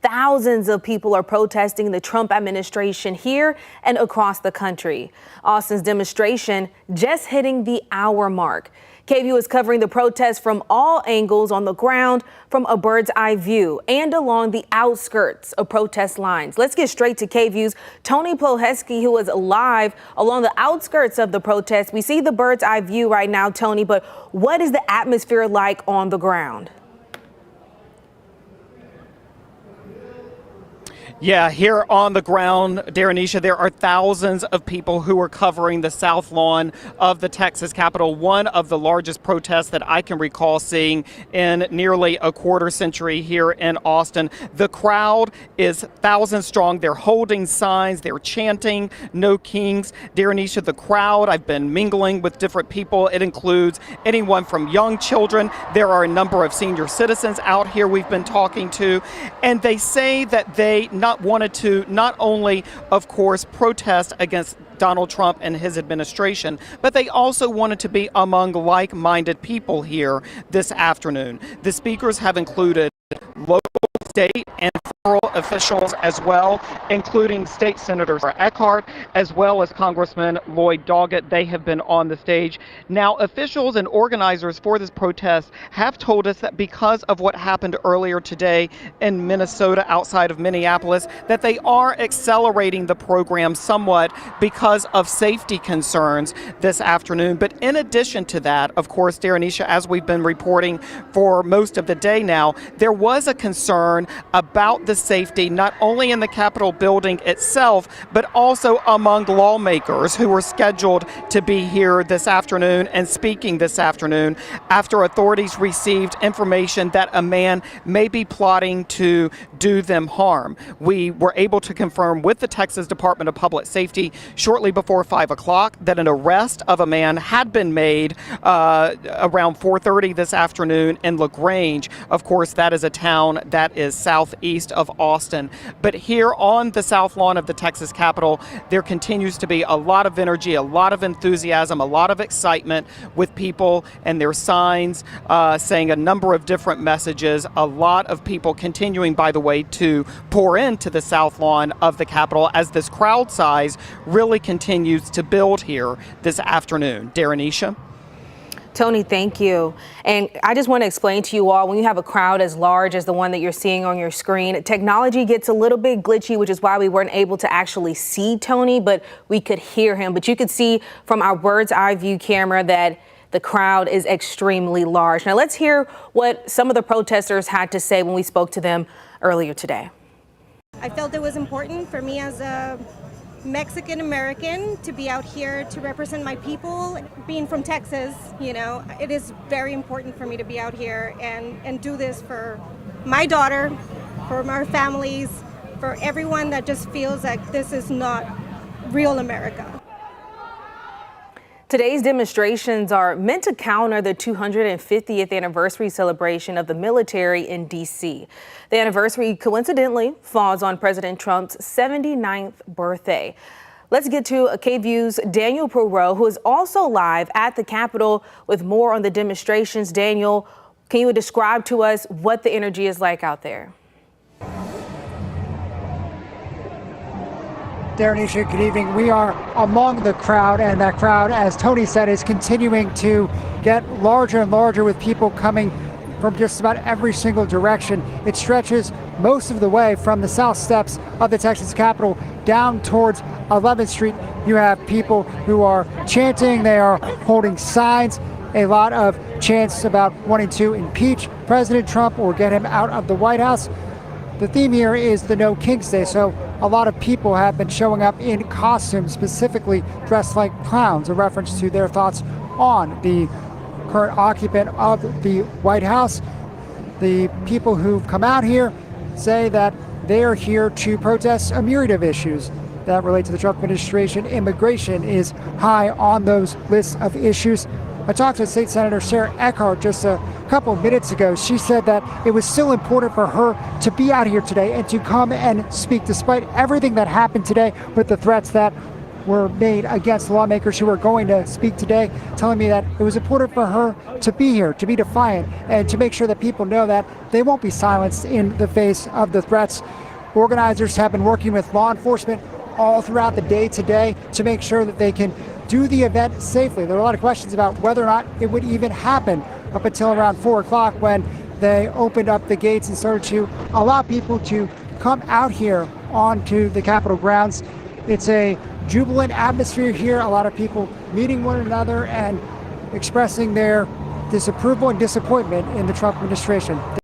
Thousands of people are protesting the Trump administration here and across the country. Austin's demonstration just hitting the hour mark. KVUE is covering the protests from all angles on the ground, from a bird's eye view and along the outskirts of protest lines. Let's get straight to KVUE's Tony Ploheski, who is live along the outskirts of the protest. We see the bird's eye view right now, Tony, but what is the atmosphere like on the ground? Yeah, here on the ground, Darrenisha, there are thousands of people who are covering the south lawn of the Texas Capitol, one of the largest protests that I can recall seeing in nearly a quarter century here in Austin. The crowd is thousands strong. They're holding signs. They're chanting, "No Kings." Darrenisha, the crowd, I've been mingling with different people. It includes anyone from young children. There are a number of senior citizens out here we've been talking to, and they say that they wanted to not only, of course, protest against Donald Trump and his administration, but they also wanted to be among like-minded people here this afternoon. The speakers have included local, state, and federal officials as well, including State Senator Eckhart, as well as Congressman Lloyd Doggett. They have been on the stage. Now, officials and organizers for this protest have told us that because of what happened earlier today in Minnesota, outside of Minneapolis, that they are accelerating the program somewhat because of safety concerns this afternoon. But in addition to that, of course, Darrenisha, as we've been reporting for most of the day now, there was a concern about the safety, not only in the Capitol building itself, but also among lawmakers who were scheduled to be here this afternoon and speaking this afternoon after authorities received information that a man may be plotting to do them harm. We were able to confirm with the Texas Department of Public Safety shortly before 5 o'clock that an arrest of a man had been made around 4:30 this afternoon in LaGrange. Of course, that is a town that is southeast of Austin. But here on the south lawn of the Texas Capitol, there continues to be a lot of energy, a lot of enthusiasm, a lot of excitement with people and their signs saying a number of different messages. A lot of people continuing, by the way, to pour into the south lawn of the Capitol as this crowd size really continues to build here this afternoon. Darrenisha? Tony, thank you. And I just want to explain to you all, when you have a crowd as large as the one that you're seeing on your screen, technology gets a little bit glitchy, which is why we weren't able to actually see Tony, but we could hear him. But you could see from our bird's eye view camera that the crowd is extremely large. Now let's hear what some of the protesters had to say when we spoke to them earlier today. I felt it was important for me as a Mexican American to be out here to represent my people. Being from Texas, you know, it is very important for me to be out here and do this for my daughter, for our families, for everyone that just feels like this is not real America. Today's demonstrations are meant to counter the 250th anniversary celebration of the military in D.C. The anniversary coincidentally falls on President Trump's 79th birthday. Let's get to KVUE's Daniel Perot, who is also live at the Capitol with more on the demonstrations. Daniel, can you describe to us what the energy is like out there? Darrenisha, good evening. We are among the crowd, and that crowd, as Tony said, is continuing to get larger and larger with people coming from just about every single direction. It stretches most of the way from the south steps of the Texas Capitol down towards 11th Street. You have people who are chanting, they are holding signs, a lot of chants about wanting to impeach President Trump or get him out of the White House. The theme here is the No Kings Day, so a lot of people have been showing up in costumes, specifically dressed like clowns, a reference to their thoughts on the current occupant of the White House. The people who've come out here say that they are here to protest a myriad of issues that relate to the Trump administration. Immigration is high on those lists of issues. I talked to State Senator Sarah Eckhart just a couple of minutes ago. She said that it was still important for her to be out here today and to come and speak despite everything that happened today with the threats that were made against lawmakers who were going to speak today, telling me that it was important for her to be here, to be defiant, and to make sure that people know that they won't be silenced in the face of the threats. Organizers have been working with law enforcement all throughout the day today to make sure that they can do the event safely. There are a lot of questions about whether or not it would even happen up until around 4 o'clock when they opened up the gates and started to allow people to come out here onto the Capitol grounds. It's a jubilant atmosphere here, a lot of people meeting one another and expressing their disapproval and disappointment in the Trump administration.